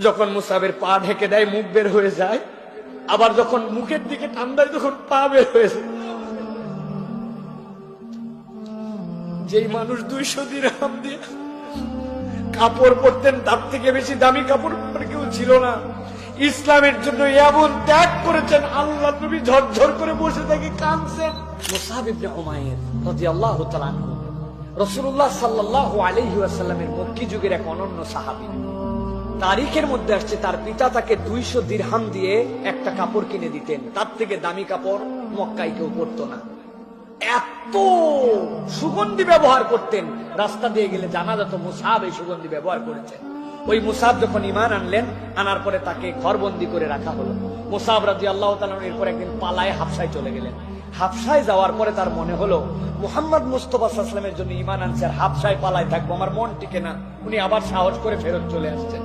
যখন মুসাবের পা ঢেকে দেয় মুখ বের হয়ে যায়, আবার যখন মুখের দিকে টান দেয় তখন পা বের হয়েছে। যেই মানুষ 200 দিরহাম দিয়ে কাপড় পরতেন, তার থেকে বেশি দামি কাপড় পরে কেউ ছিল না। ইসলামের জন্য এমন ত্যাগ করেছেন, আল্লাহ নবী ঝরঝর করে বসে থেকে কাঁদছেন। মুসআব ইবনে উমাইর রাদিয়াল্লাহু তাআলা আনহু রাসূলুল্লাহ সাল্লাল্লাহু আলাইহি ওয়াসাল্লামের মক্কি যুগের এক অনন্য সাহাবী। তারিখের মধ্যে আসছে তার পিতা তাকে 200 দিরহাম দিয়ে একটা কাপড় কিনে দিতেন, তার থেকে দামি কাপড় মক্কায় কেউ পরতো না। এত সুগন্ধি ব্যবহার করতেন, রাস্তা দিয়ে গেলে জানা যেত মুসআব এই সুগন্ধি ব্যবহার করেছেন। ওই মুসআব যখন ঈমান আনলেন, আনার পরে তাকে ঘরবন্দি করে রাখা হলো। মুসআব রাদিয়াল্লাহু তাআলা এরপর একদিন পালায় হাবশায় চলে গেলেন। হাবশায় যাওয়ার পরে তার মনে হলো মুহাম্মদ মুস্তাফা সাল্লাল্লাহু আলাইহি ওয়াসাল্লামের জন্য ঈমান আনছে, আর হাবশায় পালায় থাকবো, আমার মন টিকে না। উনি আবার সাহস করে ফেরত চলে আসছেন।